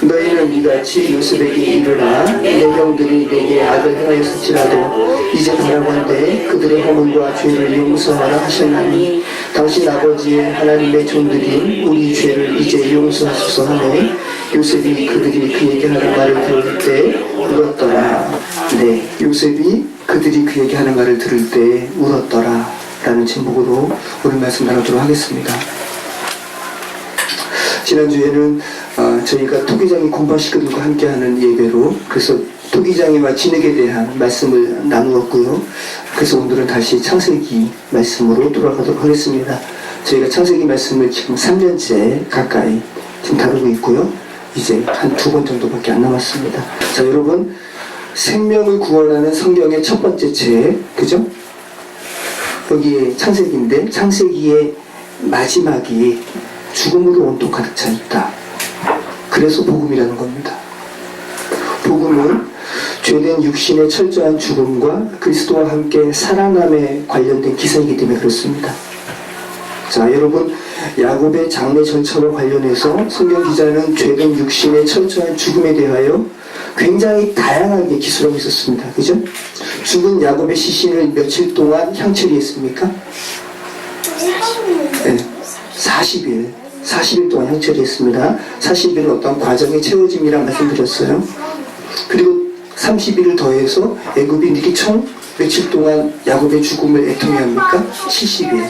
너희는 이같이 요셉에게 이르라. 내 형들이 내게 악을 행하였을지라도 이제 바라건대 그들의 허물과 죄를 용서하라 하셨나니 당신 아버지의 하나님의 종들이 우리 죄를 이제 용서하소서 하네. 요셉이 그들이 그에게 하는 말을 들을 때 울었더라. 네, 요셉이 그들이 그에게 하는 말을 들을 때 울었더라 라는 제목으로 오늘 말씀 나누도록 하겠습니다. 지난주에는 저희가 토기장이 공부하시거든과 함께하는 예배로, 그래서 토기장이와 진흙에 대한 말씀을 나누었고요. 그래서 오늘은 다시 창세기 말씀으로 돌아가도록 하겠습니다. 저희가 창세기 말씀을 지금 3년째 가까이 지금 다루고 있고요. 이제 한 2권 정도밖에 안 남았습니다. 자, 여러분, 생명을 구원하는 성경의 첫 번째 책, 그죠? 여기에 창세기인데, 창세기의 마지막이 죽음으로 온통 가득 차 있다. 그래서 복음이라는 겁니다. 복음은 죄된 육신의 철저한 죽음과 그리스도와 함께 살아남에 관련된 기사이기 때문에 그렇습니다. 자, 여러분, 야곱의 장래 전처와 관련해서 성경 기자는 죄된 육신의 철저한 죽음에 대하여 굉장히 다양하게 기술하고 있었습니다. 그죠? 죽은 야곱의 시신을 며칠 동안 향처리했습니까? 네, 40일 동안 향처리했습니다. 40일은 어떤 과정의 채워짐이라 말씀드렸어요. 그리고 30일을 더해서 애굽인들이 총 며칠 동안 야곱의 죽음을 애통해야 합니까? 70일.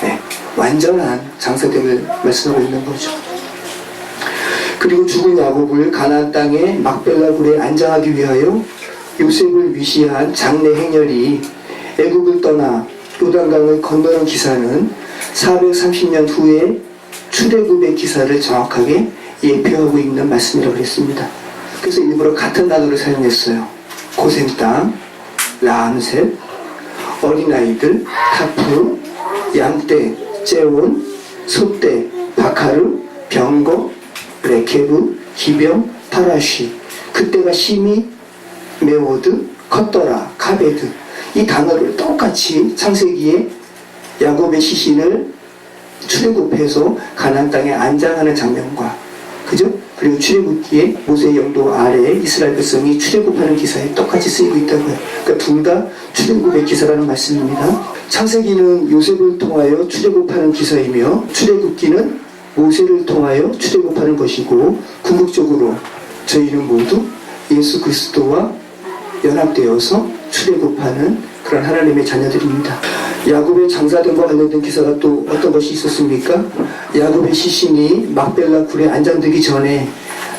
네, 완전한 장사됨을 말씀하고 있는 거죠. 그리고 죽은 야곱을 가나안 땅의 막벨라 굴에 안장하기 위하여 요셉을 위시한 장래 행렬이 애굽을 떠나 요단강을 건너는 기사는 430년 후에 출애굽의 기사를 정확하게 예표하고 있는 말씀이라고 했습니다. 그래서 일부러 같은 단어를 사용했어요. 고센 땅, 라암셋, 어린아이들, 타프, 양떼, 째온, 소떼, 바카르, 병거, 레케브, 기병, 파라쉬. 그때가 시미, 메오드, 컸더라, 카베드. 이 단어를 똑같이 창세기에 야곱의 시신을 출애굽해서 가나안 땅에 안장하는 장면과, 그죠? 그리고 출애굽기에 모세의 영도 아래에 이스라엘 백성이 출애굽하는 기사에 똑같이 쓰이고 있다고요. 그러니까 둘 다 출애굽의 기사라는 말씀입니다. 창세기는 요셉을 통하여 출애굽하는 기사이며 출애굽기는 모세를 통하여 출애굽하는 것이고, 궁극적으로 저희는 모두 예수 그리스도와 연합되어서 출애굽하는 그런 하나님의 자녀들입니다. 야곱의 장사됨과 관련된 기사가 또 어떤 것이 있었습니까? 야곱의 시신이 막벨라 굴에 안장되기 전에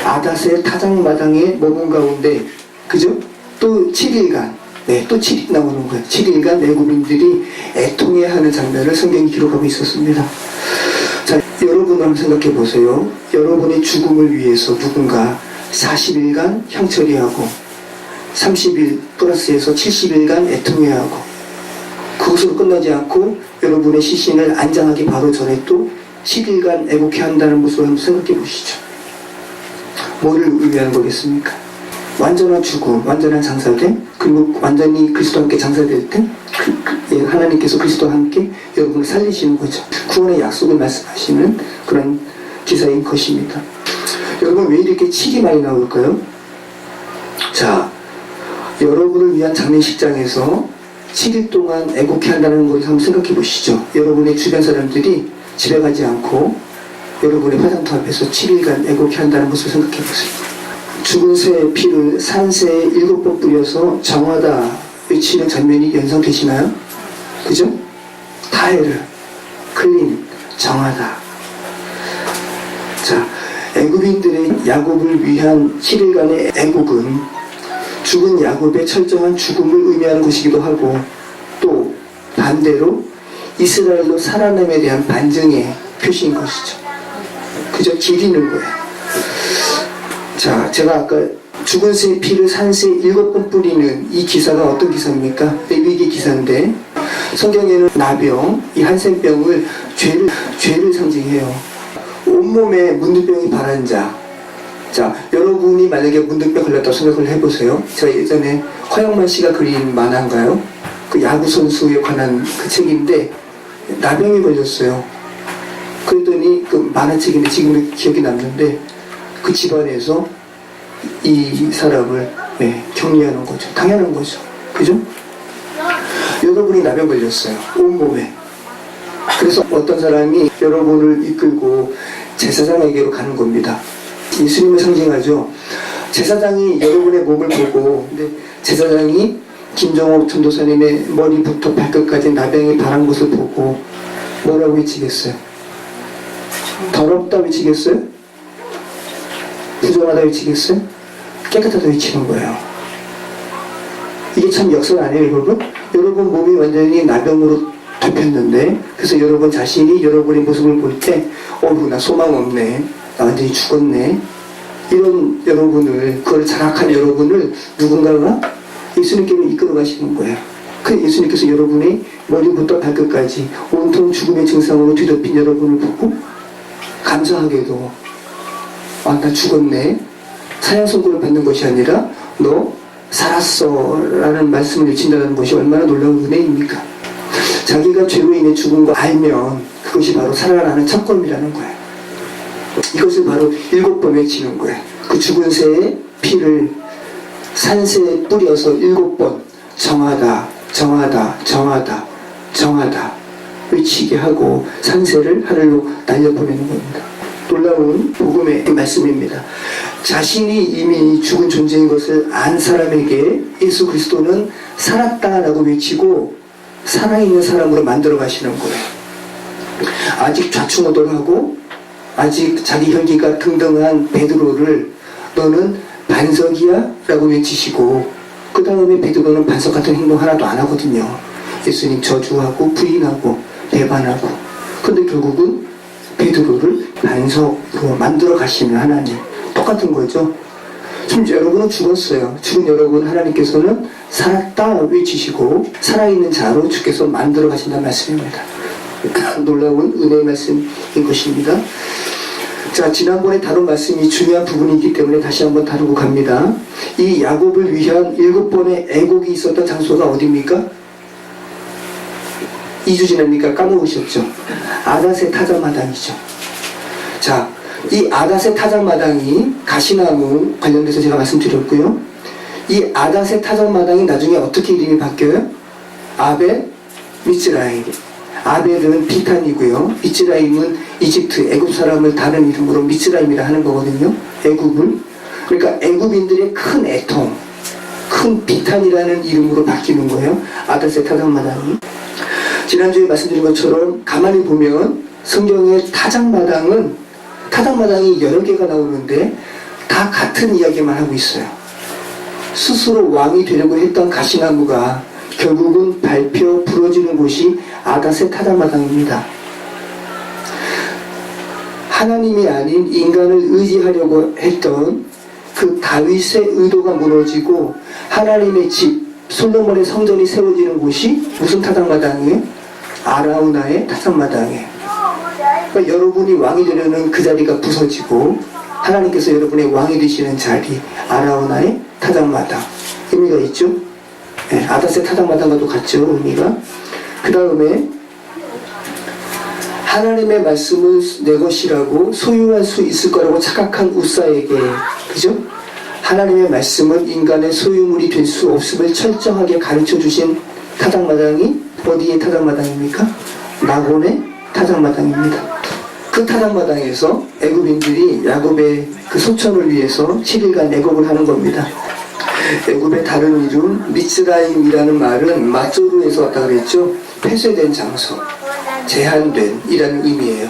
아닷의 타작마당에 머문 가운데, 그죠? 또 7일간, 네, 또 7일 나오는 거예요. 7일간 애굽인들이 애통해하는 장면을 성경이 기록하고 있었습니다. 자, 여러분 한번 생각해 보세요. 여러분의 죽음을 위해서 누군가 40일간 향처리하고 30일 플러스해서 70일간 애통해야 하고, 그것으로 끝나지 않고 여러분의 시신을 안장하기 바로 전에 또 10일간 애국해 한다는 모습을 한번 생각해 보시죠. 뭐를 의미하는 거겠습니까? 완전한 죽음, 완전한 장사됨, 그리고 완전히 그리스도와 함께 장사될 때 하나님께서 그리스도와 함께 여러분을 살리시는 거죠. 구원의 약속을 말씀하시는 그런 기사인 것입니다. 여러분, 왜 이렇게 칠이 많이 나올까요? 자, 여러분을 위한 장례식장에서 7일 동안 애국해 한다는 것을 한번 생각해 보시죠. 여러분의 주변 사람들이 집에 가지 않고 여러분의 화장터 앞에서 7일간 애국해 한다는 것을 생각해 보세요. 죽은 새의 피를 산새에 7번 뿌려서 정하다 외치는 장면이 연상되시나요? 그죠? 타헤르, 클린, 정하다. 자, 애굽인들의 야곱을 위한 7일간의 애국은 죽은 야곱의 철저한 죽음을 의미하는 것이기도 하고, 또 반대로 이스라엘로 살아남에 대한 반증의 표시인 것이죠. 그저 기리는 거예요. 자, 제가 아까 죽은 새의 피를 산새에 7번 뿌리는 이 기사가 어떤 기사입니까? 레위기 기사인데, 성경에는 나병, 이 한센병을 죄를 상징해요. 온몸에 문둥병이 바란 자. 자, 여러분이 만약에 문둥병 걸렸다고 생각을 해보세요. 제가 예전에 허영만 씨가 그린 만화인가요? 그 야구 선수에 관한 그 책인데 나병이 걸렸어요. 그랬더니 그 만화책인데 지금 기억이 남는데 그 집안에서 이 사람을 격리하는 거죠. 당연한 거죠. 그죠? 여러분이 나병 걸렸어요. 온몸에. 그래서 어떤 사람이 여러분을 이끌고 제사장에게로 가는 겁니다. 예수님을 상징하죠. 제사장이 여러분의 몸을 보고, 근데 제사장이 김정옥 전도사님의 머리부터 발끝까지 나병이 바란 것을 보고 뭐라고 외치겠어요? 더럽다 외치겠어요? 부정하다 외치겠어요? 깨끗하다 외치는 거예요. 이게 참 역설 아니에요, 여러분? 여러분 몸이 완전히 나병으로 덮였는데, 그래서 여러분 자신이 여러분의 모습을 볼 때, 나 소망 없네, 나 완전히 죽었네, 이런 여러분을, 그걸 자각한 여러분을 누군가가 예수님께로 이끌어 가시는 거예요. 그 예수님께서 여러분의 머리부터 발끝까지 온통 죽음의 증상으로 뒤덮인 여러분을 보고 감사하게도 나 죽었네, 사형 선고를 받는 것이 아니라 너 살았어 라는 말씀을 외친다는 것이 얼마나 놀라운 은혜입니까? 자기가 죄로 인해 죽은 거 알면 그것이 바로 살아나는 첫 걸음이라는 거예요. 이것을 바로 7번 외치는 거예요. 그 죽은 새의 피를 산새에 뿌려서 7번 정하다, 정하다, 정하다, 정하다 외치게 하고 산새를 하늘로 날려보내는 겁니다. 놀라운 복음의 말씀입니다. 자신이 이미 죽은 존재인 것을 안 사람에게 예수 그리스도는 살았다라고 외치고 살아있는 사람으로 만들어 가시는 거예요. 아직 좌충우돌하고 아직 자기 혈기가 등등한 베드로를 너는 반석이야? 라고 외치시고, 그 다음에 베드로는 반석 같은 행동 하나도 안 하거든요. 예수님 저주하고 부인하고 배반하고. 근데 결국은 베드로를 반석으로 만들어 가시는 하나님. 똑같은 거죠. 지금 여러분은 죽었어요. 죽은 여러분 하나님께서는 살았다 외치시고 살아있는 자로 주께서 만들어 가신다는 말씀입니다. 놀라운 은혜의 말씀인 것입니다. 자, 지난번에 다룬 말씀이 중요한 부분이기 때문에 다시 한번 다루고 갑니다. 이 야곱을 위한 7번의 애곡이 있었던 장소가 어디입니까? 2주 지납니까? 까먹으셨죠? 아닷의 타작마당이죠. 자, 이 아닷의 타작마당이 가시나무 관련돼서 제가 말씀드렸고요. 이 아닷의 타작마당이 나중에 어떻게 이름이 바뀌어요? 아벨 미츠라임. 아벨은 비탄이고요. 미츠라임은 이집트, 애굽 사람을 다른 이름으로 미츠라임이라 하는 거거든요. 애굽을. 그러니까 애굽인들의 큰 애통, 큰 비탄이라는 이름으로 바뀌는 거예요. 아닷의 타작마당이. 지난주에 말씀드린 것처럼 가만히 보면 성경의 타작마당이 여러 개가 나오는데 다 같은 이야기만 하고 있어요. 스스로 왕이 되려고 했던 가시나무가 결국은 밟혀 부러지는 곳이 아닷의 타작마당입니다. 하나님이 아닌 인간을 의지하려고 했던 그 다윗의 의도가 무너지고 하나님의 집 솔로몬의 성전이 세워지는 곳이 무슨 타작마당이에요? 아라우나의 타작마당이에요. 그러니까 여러분이 왕이 되려는 그 자리가 부서지고 하나님께서 여러분의 왕이 되시는 자리, 아라우나의 타작마당. 의미가 있죠? 네, 아닷의 타작마당과도 같죠, 의미가. 그 다음에 하나님의 말씀을 내 것이라고 소유할 수 있을 거라고 착각한 우사에게, 그죠? 하나님의 말씀은 인간의 소유물이 될 수 없음을 철저하게 가르쳐 주신 타작마당이 어디의 타작마당입니까? 나곤의 타작마당입니다. 그 타작마당에서 애굽인들이 야곱의 그 소천을 위해서 7일간 애곡을 하는 겁니다. 애굽의 다른 이름 미츠라임이라는 말은 마조르에서 왔다 그랬죠. 폐쇄된 장소, 제한된 이라는 의미예요.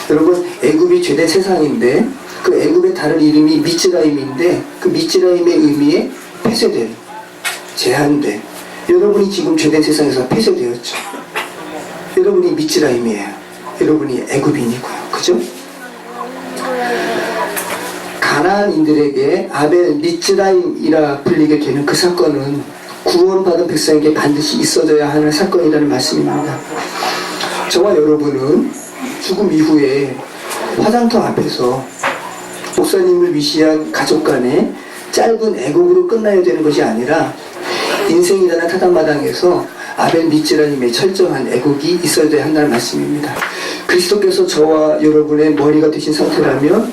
여러분, 애굽이 죄된 세상인데 그 애굽의 다른 이름이 미츠라임인데 그 미츠라임의 의미에 폐쇄된, 제한된. 여러분이 지금 죄된 세상에서 폐쇄되었죠. 여러분이 미츠라임이에요. 여러분이 애굽인이고요. 그죠? 가나안인들에게 아벨 미츠라임이라 불리게 되는 그 사건은 구원받은 백성에게 반드시 있어져야 하는 사건이라는 말씀입니다. 저와 여러분은 죽음 이후에 화장터 앞에서 목사님을 위시한 가족 간의 짧은 애곡으로 끝나야 되는 것이 아니라 인생이라는 타작마당에서 아벨 미츠라임의 철저한 애곡이 있어야 한다는 말씀입니다. 그리스도께서 저와 여러분의 머리가 되신 상태라면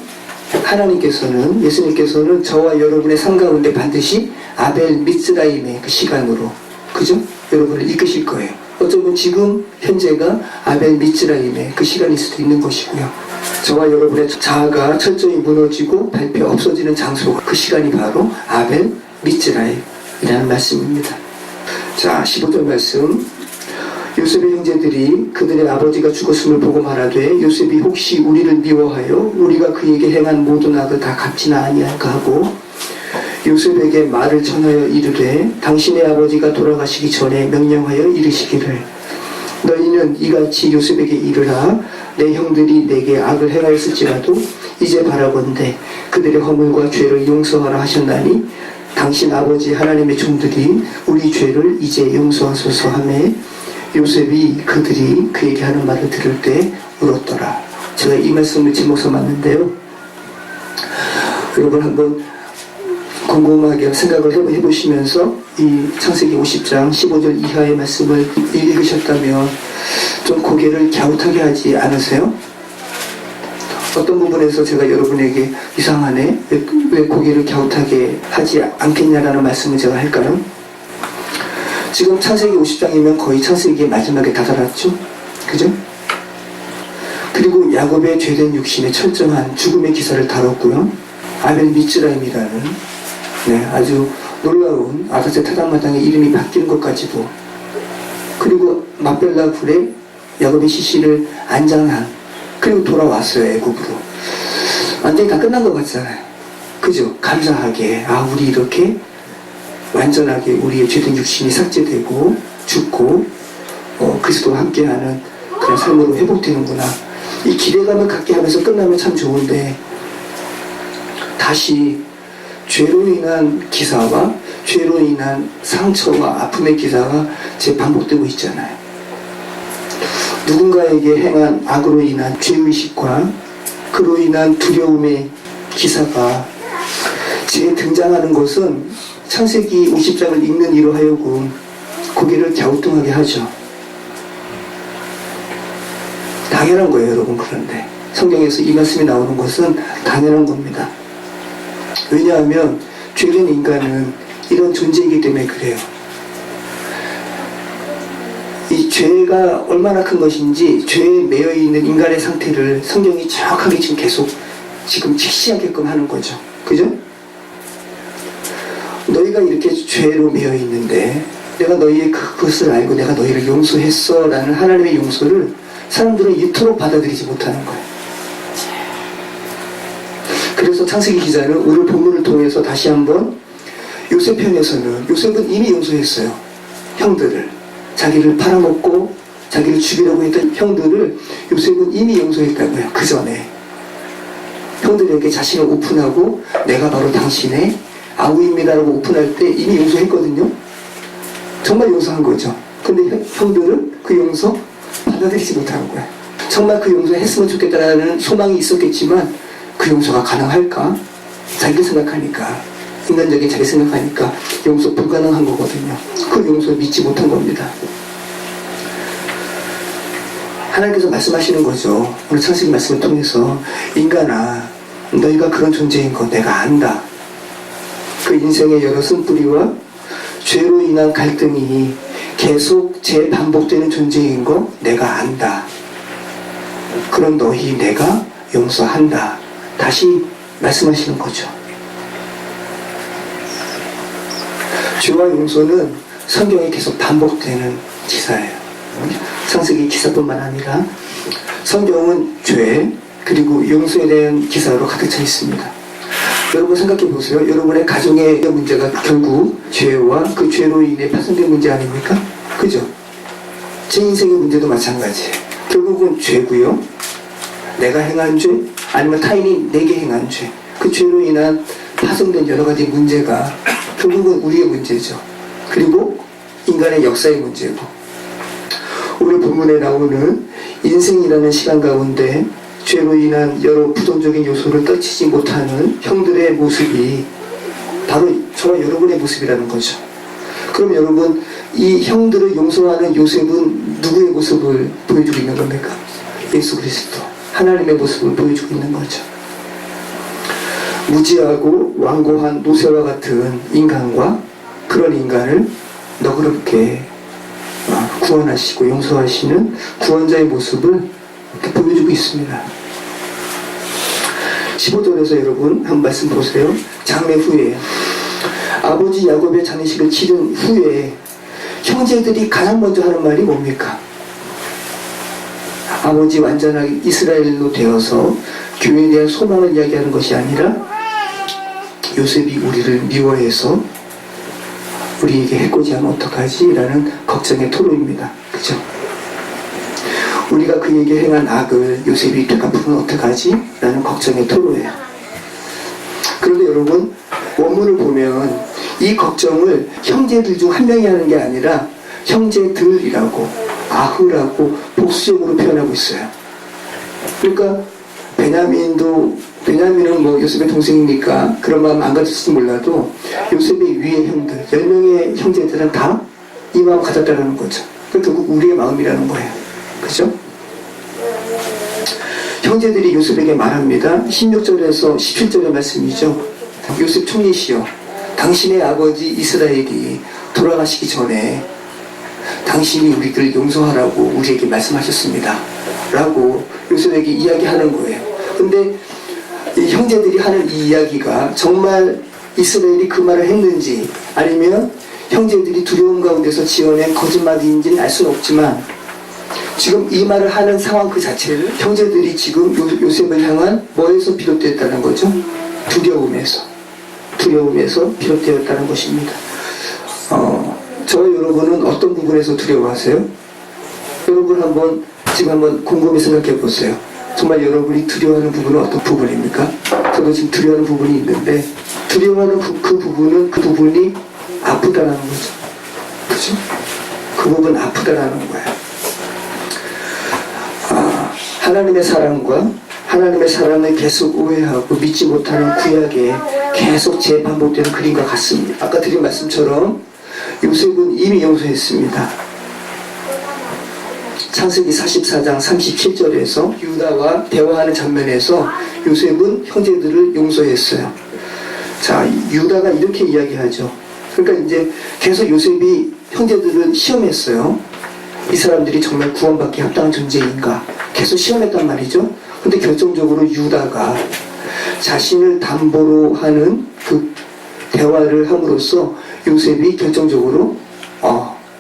하나님께서는, 예수님께서는 저와 여러분의 삶 가운데 반드시 아벨 미스라임의 그 시간으로, 그죠? 여러분을 이끄실 거예요. 어쩌면 지금 현재가 아벨 미스라임의 그 시간일 수도 있는 것이고요. 저와 여러분의 자아가 철저히 무너지고 발표 없어지는 장소가, 그 시간이 바로 아벨 미스라임이라는 말씀입니다. 자, 15절 말씀. 요셉의 형제들이 그들의 아버지가 죽었음을 보고 말하되 요셉이 혹시 우리를 미워하여 우리가 그에게 행한 모든 악을 다 갚지는 아니할까 하고 요셉에게 말을 전하여 이르되 당신의 아버지가 돌아가시기 전에 명령하여 이르시기를 너희는 이같이 요셉에게 이르라 내 형들이 내게 악을 행하였을지라도 이제 바라건대 그들의 허물과 죄를 용서하라 하셨나니 당신 아버지 하나님의 종들이 우리 죄를 이제 용서하소서 하매 요셉이 그들이 그에게 하는 말을 들을 때 울었더라. 제가 이 말씀을 제목 삼았는데요. 여러분 한번 곰곰하게 생각을 해보시면서 이 창세기 50장 15절 이하의 말씀을 읽으셨다면 좀 고개를 갸웃하게 하지 않으세요? 어떤 부분에서 제가 여러분에게 이상하네? 왜 고개를 갸웃하게 하지 않겠냐라는 말씀을 제가 할까요? 지금 창세기 50장이면 거의 창세기의 마지막에 다다랐죠? 그죠? 그리고 야곱의 죄된 육신의 철저한 죽음의 기사를 다뤘고요. 아벨 미츠라임이라는 아주 놀라운 아다세 타당마당의 이름이 바뀌는 것까지도, 그리고 막벨라 굴에 야곱의 시신을 안장한, 그리고 돌아왔어요. 애굽으로. 완전히 다 끝난 것 같잖아요. 그죠? 감사하게 우리 이렇게 완전하게 우리의 죄된 육신이 삭제되고 죽고 그리스도와 함께하는 그런 삶으로 회복되는구나. 이 기대감을 갖게 하면서 끝나면 참 좋은데 다시 죄로 인한 기사와 죄로 인한 상처와 아픔의 기사가 재반복되고 있잖아요. 누군가에게 행한 악으로 인한 죄의식과 그로 인한 두려움의 기사가 재등장하는 것은 창세기 50장을 읽는 이로 하여금 고개를 갸우뚱하게 하죠. 당연한 거예요, 여러분. 그런데 성경에서 이 말씀이 나오는 것은 당연한 겁니다. 왜냐하면 죄된 인간은 이런 존재이기 때문에 그래요. 이 죄가 얼마나 큰 것인지 죄에 매여 있는 인간의 상태를 성경이 정확하게 지금 계속 지금 직시하게끔 하는 거죠. 그죠? 너희가 이렇게 죄로 매여 있는데 내가 너희의 그것을 알고 내가 너희를 용서했어 라는 하나님의 용서를 사람들은 이토록 받아들이지 못하는 거예요. 그래서 창세기 기자는 오늘 본문을 통해서 다시 한번 요셉 편에서는 요셉은 이미 용서했어요. 형들을, 자기를 팔아먹고 자기를 죽이려고 했던 형들을 요셉은 이미 용서했다고요. 그 전에 형들에게 자신을 오픈하고 내가 바로 당신의 아우입니다라고 오픈할 때 이미 용서했거든요. 정말 용서한 거죠. 근데 형들은 그 용서 받아들이지 못하는 거예요. 정말 그 용서 했으면 좋겠다라는 소망이 있었겠지만 그 용서가 가능할까? 자기 생각하니까, 인간적인 자기 생각하니까 용서 불가능한 거거든요. 그 용서를 믿지 못한 겁니다. 하나님께서 말씀하시는 거죠. 오늘 창세기 말씀을 통해서 인간아, 너희가 그런 존재인 거 내가 안다. 그 인생의 여러 쓴뿌리와 죄로 인한 갈등이 계속 재반복되는 존재인 거 내가 안다. 그런 너희 내가 용서한다. 다시 말씀하시는 거죠. 죄와 용서는 성경에 계속 반복되는 기사예요. 창세기 기사뿐만 아니라 성경은 죄 그리고 용서에 대한 기사로 가득 차 있습니다. 여러분 생각해 보세요. 여러분의 가정의 문제가 결국 죄와 그 죄로 인해 파생된 문제 아닙니까? 그죠? 제 인생의 문제도 마찬가지예요. 결국은 죄고요. 내가 행한 죄 아니면 타인이 내게 행한 죄, 그 죄로 인한 파생된 여러 가지 문제가 결국은 우리의 문제죠. 그리고 인간의 역사의 문제고, 오늘 본문에 나오는 인생이라는 시간 가운데 죄로 인한 여러 부정적인 요소를 떨치지 못하는 형들의 모습이 바로 저와 여러분의 모습이라는 거죠. 그럼 여러분, 이 형들을 용서하는 요셉은 누구의 모습을 보여주고 있는 겁니까? 예수 그리스도, 하나님의 모습을 보여주고 있는 거죠. 무지하고 완고한 노새와 같은 인간과 그런 인간을 너그럽게 구원하시고 용서하시는 구원자의 모습을 이렇게 보여주고 있습니다. 15절에서 여러분 한 말씀 보세요. 장례 후에 아버지 야곱의 장례식을 치른 후에 형제들이 가장 먼저 하는 말이 뭡니까? 아버지 완전하게 이스라엘로 되어서 교회에 대한 소망을 이야기하는 것이 아니라 요셉이 우리를 미워해서 우리에게 해코지하면 어떡하지? 라는 걱정의 토로입니다. 그죠? 우리가 그에게 행한 악을 요셉이 되갚으면 어떡하지? 라는 걱정의 토로예요. 그런데 여러분 원문을 보면 이 걱정을 형제들 중 한 명이 하는 게 아니라 형제들이라고 아흐라고 복수적으로 표현하고 있어요. 그러니까 베냐민은 뭐 요셉의 동생이니까 그런 마음 안 가졌을지 몰라도 요셉의 위의 형들 10명의 형제들은 다 이 마음 가졌다는 거죠. 그러니까 결국 우리의 마음이라는 거예요. 그죠? 형제들이 요셉에게 말합니다. 16절에서 17절의 말씀이죠. 요셉 총리시여, 당신의 아버지 이스라엘이 돌아가시기 전에 당신이 우리들 용서하라고 우리에게 말씀하셨습니다. 라고 요셉에게 이야기하는 거예요. 근데 이 형제들이 하는 이 이야기가 정말 이스라엘이 그 말을 했는지 아니면 형제들이 두려움 가운데서 지어낸 거짓말인지는 알 수는 없지만 지금 이 말을 하는 상황 그 자체를 형제들이 지금 요셉을 향한 뭐에서 비롯됐다는 거죠? 두려움에서 비롯되었다는 것입니다. 저와 여러분은 어떤 부분에서 두려워하세요? 여러분 지금 한번 곰곰이 생각해 보세요. 정말 여러분이 두려워하는 부분은 어떤 부분입니까? 저도 지금 두려워하는 부분이 있는데 두려워하는 그 부분이 아프다라는 거죠. 그죠? 그 부분 아프다라는 거예요. 하나님의 사랑과 하나님의 사랑을 계속 오해하고 믿지 못하는 구약에 계속 재반복되는 그림과 같습니다. 아까 드린 말씀처럼 요셉은 이미 용서했습니다. 창세기 44장 37절에서 유다와 대화하는 장면에서 요셉은 형제들을 용서했어요. 자, 유다가 이렇게 이야기하죠. 그러니까 이제 계속 요셉이 형제들을 시험했어요. 이 사람들이 정말 구원받기 합당한 존재인가 계속 시험했단 말이죠. 근데 결정적으로 유다가 자신을 담보로 하는 그 대화를 함으로써 요셉이 결정적으로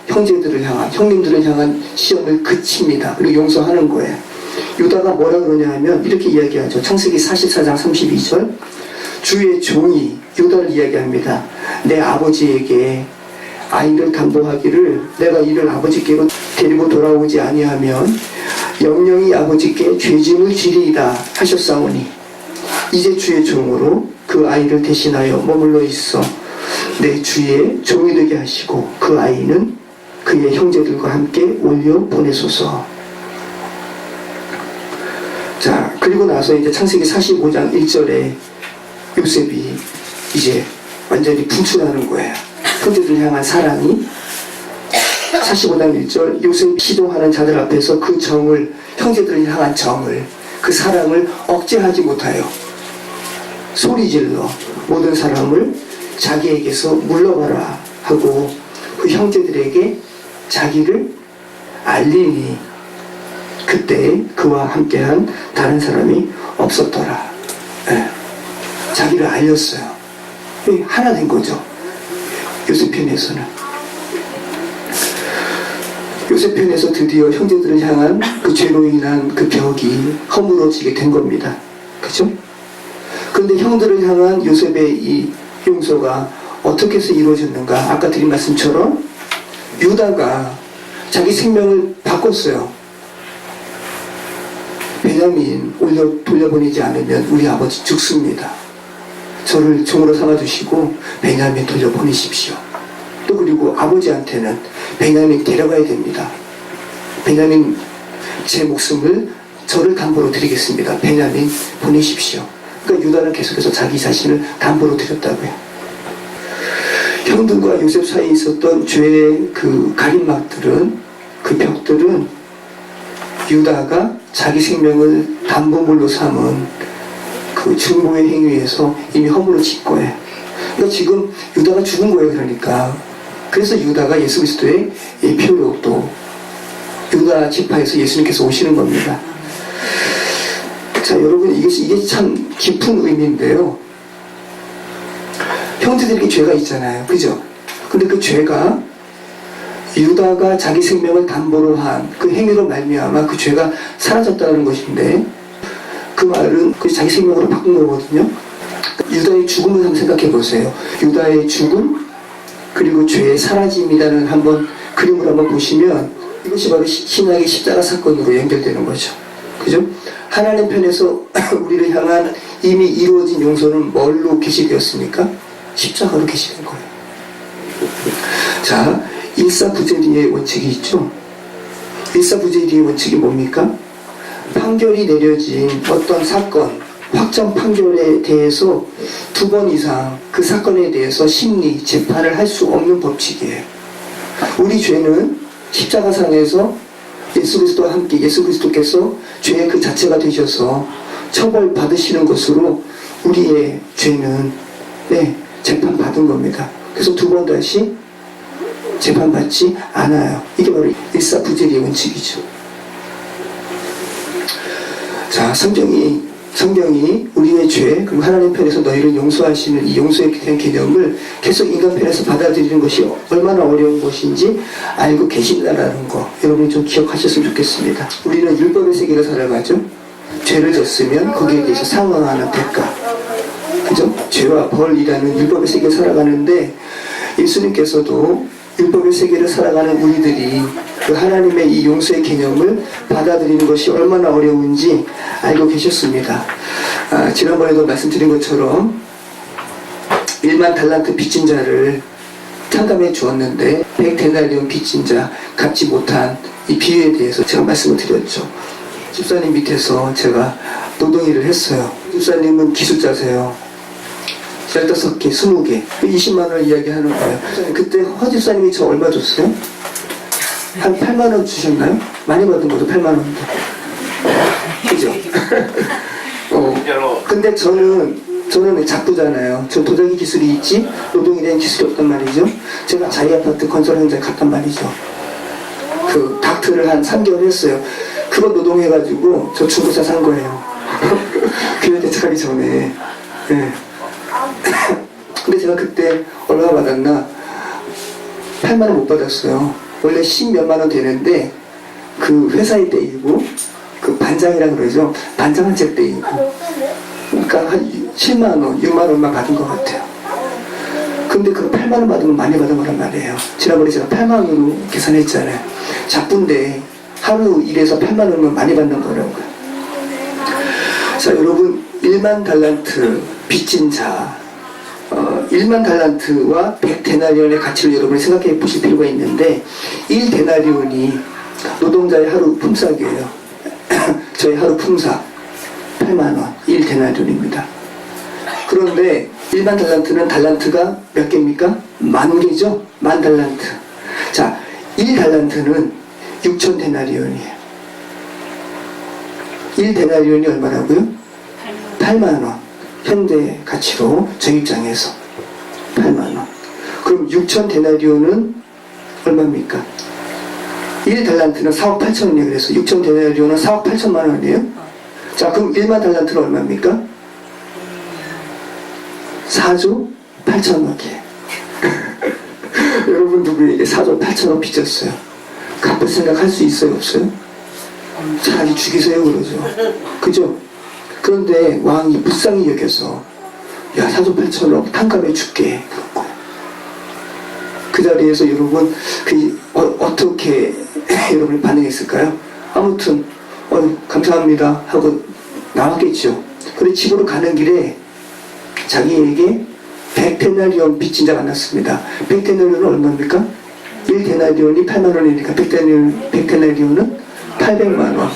형님들을 향한 시험을 그칩니다. 그리고 용서하는 거예요. 유다가 뭐라 그러냐 하면 이렇게 이야기하죠. 창세기 44장 32절 주의 종이 유다를 이야기합니다. 내 아버지에게 아이를 담보하기를 내가 이를 아버지께로 데리고 돌아오지 아니하면 영영이 아버지께 죄짐을 지리이다 하셨사오니 이제 주의 종으로 그 아이를 대신하여 머물러 있어 내 주의 종이 되게 하시고 그 아이는 그의 형제들과 함께 올려 보내소서. 자, 그리고 나서 이제 창세기 45장 1절에 요셉이 이제 완전히 분출하는 거예요. 형제들 향한 사랑이 45장 1절 요셉이 시동하는 자들 앞에서 그 정을 형제들을 향한 정을 그 사랑을 억제하지 못하여 소리질러 모든 사람을 자기에게서 물러가라 하고 그 형제들에게 자기를 알리니 그때 그와 함께한 다른 사람이 없었더라. 자기를 알렸어요. 하나 된 거죠. 요셉 편에서는. 요셉 편에서 드디어 형제들을 향한 그 죄로 인한 그 벽이 허물어지게 된 겁니다. 그죠? 그런데 형들을 향한 요셉의 이 용서가 어떻게 해서 이루어졌는가? 아까 드린 말씀처럼 유다가 자기 생명을 바꿨어요. 베냐민 돌려보내지 않으면 우리 아버지 죽습니다. 저를 종으로 삼아주시고 베냐민 돌려보내십시오. 또 그리고 아버지한테는 베냐민 데려가야 됩니다. 베냐민 제 목숨을 저를 담보로 드리겠습니다. 베냐민 보내십시오. 그러니까 유다는 계속해서 자기 자신을 담보로 드렸다고요. 형들과 요셉 사이에 있었던 죄의 그 가림막들은 그 벽들은 유다가 자기 생명을 담보물로 삼은 그 중보의 행위에서 이미 허물어진 거예요. 그러니까 지금 유다가 죽은 거예요. 그러니까 그래서 유다가 예수 그리스도의 이 피로 또 유다 지파에서 예수님께서 오시는 겁니다. 자, 여러분, 이게 참 깊은 의미인데요. 형제들에게 죄가 있잖아요. 그죠? 근데 그 죄가 유다가 자기 생명을 담보로 한 그 행위로 말미암아 그 죄가 사라졌다는 것인데, 그 말은 그 자기 생명으로 바꾼 거거든요. 유다의 죽음을 한번 생각해 보세요. 유다의 죽음 그리고 죄의 사라짐이라는 한번 그림을 한번 보시면 이것이 바로 신약의 십자가 사건으로 연결되는 거죠. 그죠? 하나님 편에서 우리를 향한 이미 이루어진 용서는 뭘로 계시되었습니까? 십자가로 계시된 거예요. 자, 일사부재리의 원칙이 있죠. 일사부재리의 원칙이 뭡니까? 판결이 내려진 어떤 사건, 확정 판결에 대해서 2번 이상 그 사건에 대해서 심리, 재판을 할 수 없는 법칙이에요. 우리 죄는 십자가상에서 예수 그리스도와 함께 예수 그리스도께서 죄의 그 자체가 되셔서 처벌받으시는 것으로 우리의 죄는 재판받은 겁니다. 그래서 2번 다시 재판받지 않아요. 이게 바로 일사부재리의 원칙이죠. 자, 성경이 우리의 죄 그리고 하나님 편에서 너희를 용서하시는 이 용서에 대한 개념을 계속 인간 편에서 받아들이는 것이 얼마나 어려운 것인지 알고 계신다라는 거 여러분이 좀 기억하셨으면 좋겠습니다. 우리는 율법의 세계를 살아가죠. 죄를 졌으면 거기에 대해서 상응하는 대가, 그죠? 죄와 벌이라는 율법의 세계를 살아가는데 예수님께서도 율법의 세계를 살아가는 우리들이 그 하나님의 이 용서의 개념을 받아들이는 것이 얼마나 어려운지 알고 계셨습니다. 지난번에도 말씀드린 것처럼 1만 달란트 빚진 자를 탕감해 주었는데 100데나리온 빚진 자 갚지 못한 이 비유에 대해서 제가 말씀을 드렸죠. 집사님 밑에서 제가 노동일을 했어요. 집사님은 기술자세요. 15개, 20개, 20만원 이야기하는 거예요. 그때 허집사님이 저 얼마 줬어요? 한 8만원 주셨나요? 많이 받은 거죠, 8만원도. 그죠? 근데 저는 작부잖아요. 저 도자기 기술이 있지, 노동에 대한 기술이 없단 말이죠. 제가 자기 아파트 건설 현장에 갔단 말이죠. 그 닥트를 한 3개월 했어요. 그거 노동해가지고 저 중고차 산 거예요. 교회 대처하기 전에. 네. 근데 제가 그때 얼마 받았나? 8만원 못 받았어요. 원래 10몇만원 되는데 그 회사에 떼이고 그 반장이라 그러죠. 반장 한 채 떼이고 그러니까 한 7만원, 6만원만 받은 것 같아요. 근데 그 8만원 받으면 많이 받은 거란 말이에요. 지난번에 제가 8만원으로 계산했잖아요. 작부인데 하루 일해서 8만원이면 많이 받는 거라고요. 자, 여러분 1만 달란트 빚진 자 1만 달란트와 100데나리온의 가치를 여러분이 생각해 보실 필요가 있는데 1데나리온이 노동자의 하루 품삯이에요. 저희 하루 품삯 8만원 1데나리온입니다. 그런데 1만 달란트는 달란트가 몇 개입니까? 10,000개죠? 10,000달란트. 자, 1달란트는 6,000데나리온이에요. 1데나리온이 얼마라고요? 8만원. 현대 가치로 저 입장에서 8만원. 그럼 6,000데나리온은 얼마입니까? 1달란트는 4억 8천원이에요. 그래서 6,000데나리온은 4억 8천만원이에요. 자, 그럼 1만 달란트는 얼마입니까? 4조 8천억이에요. 여러분 누구에게 4조 8천억 빚졌어요? 갚을 생각 할 수 있어요? 없어요? 차라리 죽이세요 그러죠. 그죠? 그런데 왕이 불쌍히 여겨서 야 4조 8천억 탕감해 줄게 그런 거예요. 그 자리에서 여러분 어떻게 여러분이 반응했을까요? 아무튼 감사합니다 하고 나왔겠죠. 그런데 집으로 가는 길에 자기에게 100데나리온 빚진 자 만났습니다. 100데나리온은 얼마입니까? 1데나리온이 8만원이니까 100데나리온은 800만원.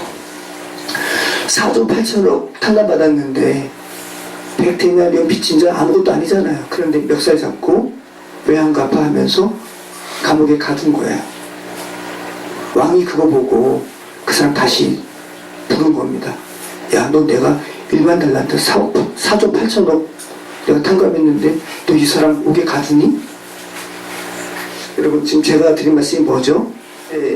4조 8천억 탕감받았는데 100데나리온 빚진 자 아무것도 아니잖아요. 그런데 멱살 잡고 왜 안 갚아 하면서 감옥에 가둔 거예요. 왕이 그거 보고 그 사람 다시 부른 겁니다. 야, 너 내가 1만 달란트 4조 8천억 내가 탕감했는데 또 이 사람 옥에 가두니? 여러분 지금 제가 드린 말씀이 뭐죠?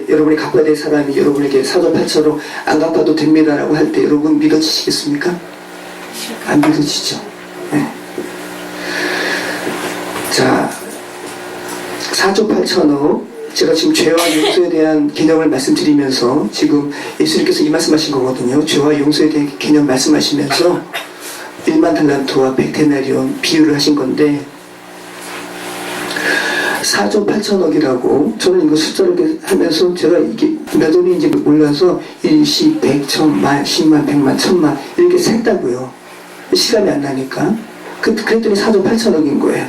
여러분이 갚아야 될 사람이 여러분에게 4조 8천억 안 갚아도 됩니다라고 할 때 여러분 믿어지시겠습니까? 안 믿어지죠. 네. 자, 4조 8천억 제가 지금 죄와 용서에 대한 개념을 말씀드리면서 지금 예수님께서 이 말씀하신 거거든요. 죄와 용서에 대한 개념 말씀하시면서 1만 달란트와 100데나리온 비유를 하신 건데 4조 8천억이라고 저는 이거 숫자를 하면서 제가 이게 몇 원인지 몰라서 일시, 100, 1000만, 10만, 100만, 1000만 이렇게 셌다고요. 시간이 안 나니까. 그랬더니 4조 8천억인 거예요.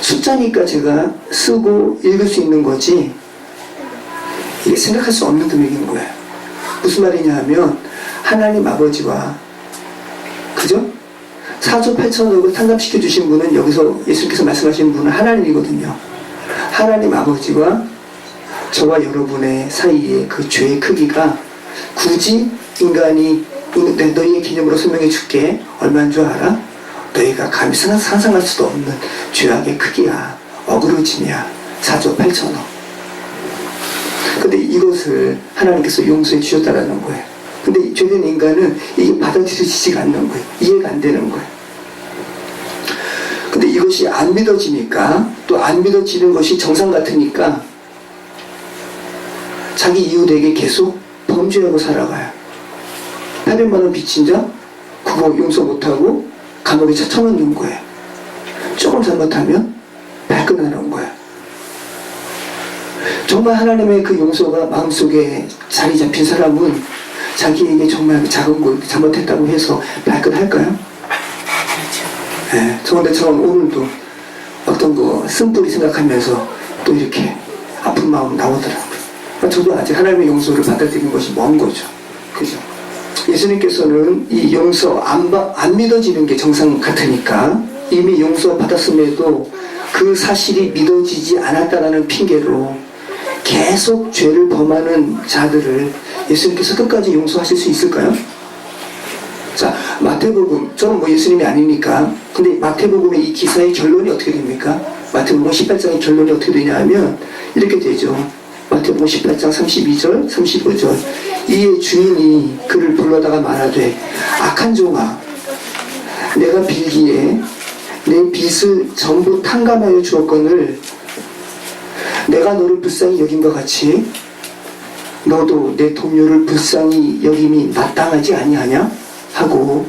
숫자니까 제가 쓰고 읽을 수 있는 거지 이게 생각할 수 없는 금액인 거예요. 무슨 말이냐 하면 하나님 아버지와 그죠? 4조 8천억을 탕감시켜 주신 분은 여기서 예수님께서 말씀하신 분은 하나님이거든요. 하나님 아버지와 저와 여러분의 사이에 그 죄의 크기가 굳이 인간이 너희의 개념으로 설명해 줄게. 얼마인 줄 알아? 너희가 감히 상상할 수도 없는 죄악의 크기야. 어그러짐이야. 4조 8천억. 근데 이것을 하나님께서 용서해 주셨다라는 거예요. 근데 죄된 인간은 이게 받아들여지지가 않는 거예요. 이해가 안 되는 거예요. 근데 이것이 안 믿어지니까 또 안 믿어지는 것이 정상 같으니까 자기 이웃에게 계속 범죄하고 살아가요. 800만 원 빚진 자 그거 용서 못하고 감옥에 처쳐넣는 거예요. 조금 잘못하면 발끈하는 거예요. 정말 하나님의 그 용서가 마음속에 자리 잡힌 사람은 자기에게 정말 작은 거 잘못했다고 해서 발끈할까요? 네, 그런데 저는 오늘도 어떤 거 쓴뿌리 생각하면서 또 이렇게 아픈 마음 나오더라고요. 저도 아직 하나님의 용서를 받아들이는 것이 먼 거죠. 그죠? 예수님께서는 이 용서 안 믿어지는 게 정상 같으니까 이미 용서 받았음에도 그 사실이 믿어지지 않았다라는 핑계로 계속 죄를 범하는 자들을 예수님께서 끝까지 용서하실 수 있을까요? 자, 마태복음, 저는 뭐 예수님이 아니니까. 근데 마태복음의 이 기사의 결론이 어떻게 됩니까? 마태복음 18장의 결론이 어떻게 되냐 하면 이렇게 되죠. 마태복음 18장 32절, 35절. 이에 주인이 그를 불러다가 말하되 악한 종아, 내가 빌기에 내 빚을 전부 탕감하여 주었거늘 내가 너를 불쌍히 여김과 같이 너도 내 동료를 불쌍히 여김이 마땅하지 아니하냐? 하고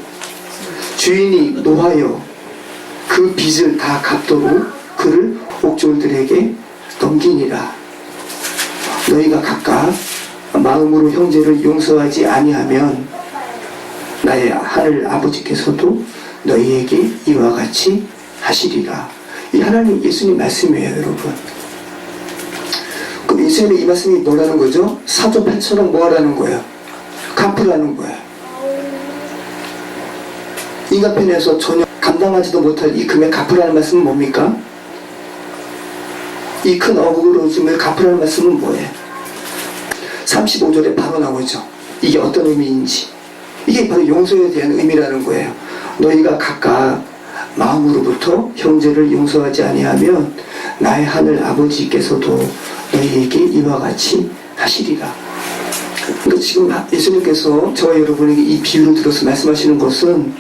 주인이 노하여 그 빚을 다 갚도록 그를 옥졸들에게 넘기니라. 너희가 각각 마음으로 형제를 용서하지 아니하면 나의 하늘 아버지께서도 너희에게 이와 같이 하시리라. 이 하나님 예수님 말씀이에요, 여러분. 그럼 예수님의 이 말씀이 뭐라는 거죠? 4조 8천억 뭐라는 거예요? 갚으라는 거예요. 인간 편에서 전혀 감당하지도 못할 이 금액 갚으라는 말씀은 뭡니까? 이 큰 어그러짐을 갚으라는 말씀은 뭐예요? 35절에 바로 나오죠. 이게 어떤 의미인지. 이게 바로 용서에 대한 의미라는 거예요. 너희가 각각 마음으로부터 형제를 용서하지 아니하면 나의 하늘 아버지께서도 너희에게 이와 같이 하시리라. 그러니까 지금 예수님께서 저와 여러분에게 이 비유를 들어서 말씀하시는 것은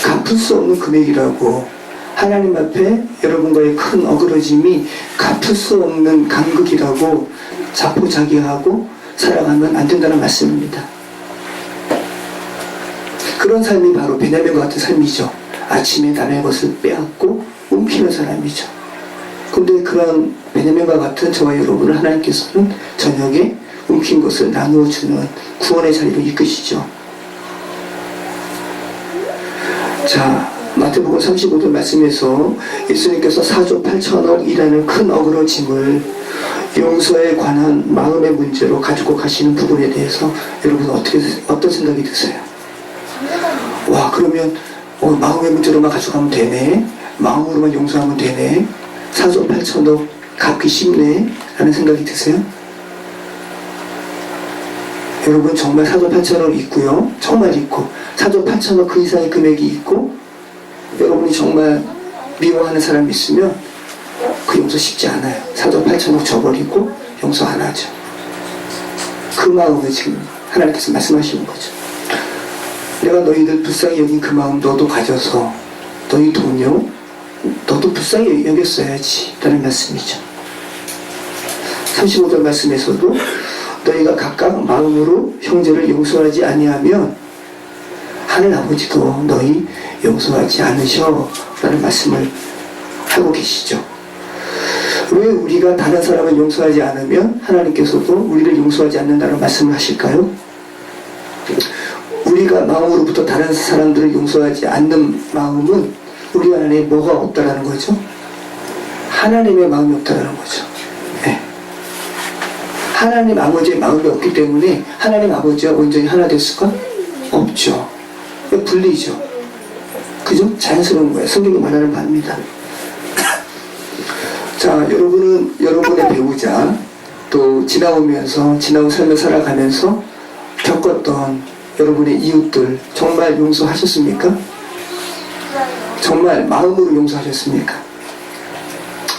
갚을 수 없는 금액이라고, 하나님 앞에 여러분과의 큰 어그러짐이 갚을 수 없는 간극이라고 자포자기하고 살아가면 안 된다는 말씀입니다. 그런 삶이 바로 베냐민과 같은 삶이죠. 아침에 남의 것을 빼앗고 움키는 사람이죠. 근데 그런 베냐민과 같은 저와 여러분을 하나님께서는 저녁에 움킨 것을 나누어주는 구원의 자리로 이끄시죠. 자, 마태복음 35절 말씀에서 예수님께서 4조 8천억이라는 큰 어그러짐을 용서에 관한 마음의 문제로 가지고 가시는 부분에 대해서 여러분 어떤 생각이 드세요? 와, 그러면 마음의 문제로만 가져가면 되네, 마음으로만 용서하면 되네, 4조 8천억 갚기 쉽네 라는 생각이 드세요? 여러분 정말 4조 8천억 있고요. 정말 있고 4조 8천억 그 이상의 금액이 있고 여러분이 정말 미워하는 사람이 있으면 그 용서 쉽지 않아요. 4조 8천억 줘버리고 용서 안 하죠. 그 마음을 지금 하나님께서 말씀하시는 거죠. 내가 너희들 불쌍히 여긴 그 마음 너도 가져서 너희 동료 너도 불쌍히 여겼어야지 라는 말씀이죠. 35절 말씀에서도 너희가 각각 마음으로 형제를 용서하지 아니하면 하늘 아버지도 너희 용서하지 않으셔 라는 말씀을 하고 계시죠. 왜 우리가 다른 사람을 용서하지 않으면 하나님께서도 우리를 용서하지 않는다는 말씀을 하실까요? 우리가 마음으로부터 다른 사람들을 용서하지 않는 마음은 우리 안에 뭐가 없다라는 거죠? 하나님의 마음이 없다라는 거죠. 네. 하나님 아버지의 마음이 없기 때문에 하나님 아버지와 온전히 하나 될 수가 없죠. 분리죠. 그죠? 자연스러운 거예요. 성경이 말하는 바입니다. 자, 여러분은 여러분의 배우자 또 지나온 삶을 살아가면서 겪었던 여러분의 이웃들 정말 용서하셨습니까? 정말 마음으로 용서하셨습니까?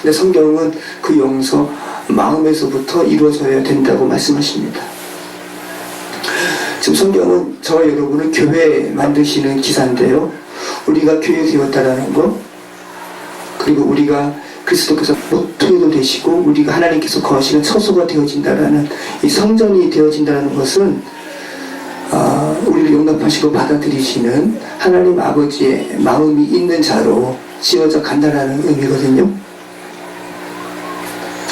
근데 성경은 그 용서 마음에서부터 이루어져야 된다고 말씀하십니다. 지금 성경은 저와 여러분을 교회 만드시는 기사인데요. 우리가 교회 되었다라는 것, 그리고 우리가 그리스도께서 모토도 되시고 우리가 하나님께서 거하시는 처소가 되어진다라는 이 성전이 되어진다는 것은 우리를 용납하시고 받아들이시는 하나님 아버지의 마음이 있는 자로 지어져 간다라는 의미거든요.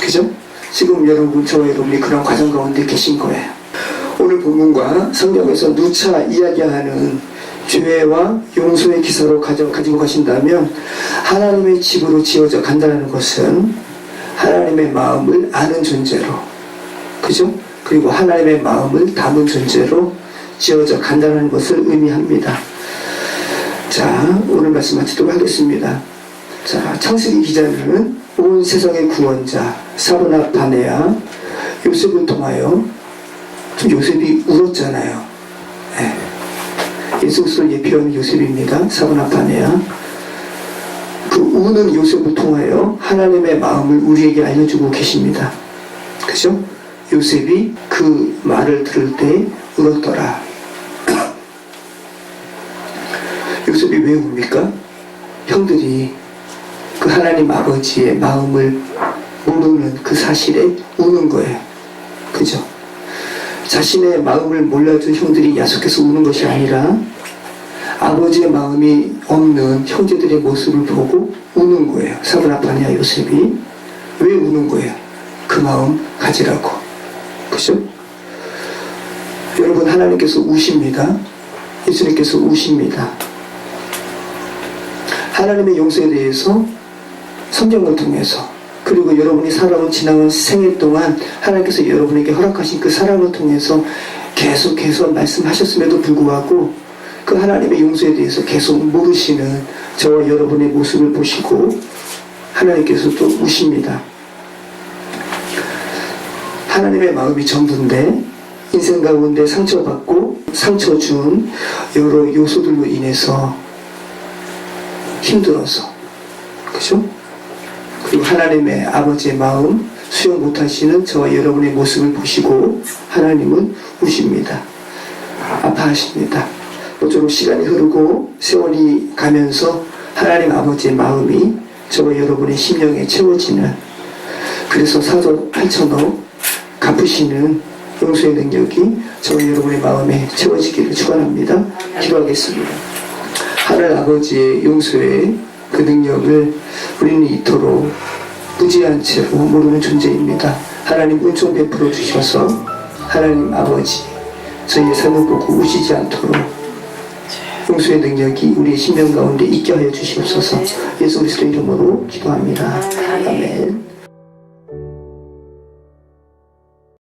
그죠? 지금 저와 여러분이 그런 과정 가운데 계신 거예요. 오늘 본문과 성경에서 누차 이야기하는 죄와 용서의 기사로 가지고 가신다면 하나님의 집으로 지어져 간다는 것은 하나님의 마음을 아는 존재로, 그죠? 그리고 하나님의 마음을 담은 존재로 지어져 간다는 것을 의미합니다. 자, 오늘 말씀 마치도록 하겠습니다. 자, 창세기 기자는 온 세상의 구원자 사브나 바네아 요셉을 통하여 요셉이 울었잖아요. 네. 예수 그리스도를 예표하는 요셉입니다. 사브나 바네아. 그 우는 요셉을 통하여 하나님의 마음을 우리에게 알려주고 계십니다. 그죠? 요셉이 그 말을 들을 때 울었더라. 요셉이 왜 웁니까? 형들이 그 하나님 아버지의 마음을 모르는 그 사실에 우는 거예요. 그죠? 자신의 마음을 몰라준 형들이 야속해서 우는 것이 아니라 아버지의 마음이 없는 형제들의 모습을 보고 우는 거예요. 사브나 바네아 요셉이. 왜 우는 거예요? 그 마음 가지라고. 그죠? 여러분, 하나님께서 우십니다. 예수님께서 우십니다. 하나님의 용서에 대해서 성경을 통해서, 그리고 여러분이 지나온 생애 동안 하나님께서 여러분에게 허락하신 그 사랑을 통해서 계속해서 말씀하셨음에도 불구하고 그 하나님의 용서에 대해서 계속 모르시는 저와 여러분의 모습을 보시고 하나님께서 또 우십니다. 하나님의 마음이 전부인데 인생 가운데 상처받고 상처 준 여러 요소들로 인해서 힘들어서, 그죠? 그리고 하나님의 아버지의 마음 수용 못하시는 저와 여러분의 모습을 보시고 하나님은 우십니다. 아파하십니다. 모쪼록 시간이 흐르고 세월이 가면서 하나님 아버지의 마음이 저와 여러분의 심령에 채워지는, 그래서 4조 8천억 갚으시는 용서의 능력이 저와 여러분의 마음에 채워지기를 축원합니다. 기도하겠습니다. 하늘 아버지의 용서의 그 능력을 우리는 이토록 무지한 채로 모르는 존재입니다. 하나님 은총 베풀어 주셔서 하나님 아버지 저희의 삶을 보고 우시지 않도록 용서의 능력이 우리의 심령 가운데 있게 하여 주시옵소서. 예수 그리스도 이름으로 기도합니다. 아멘.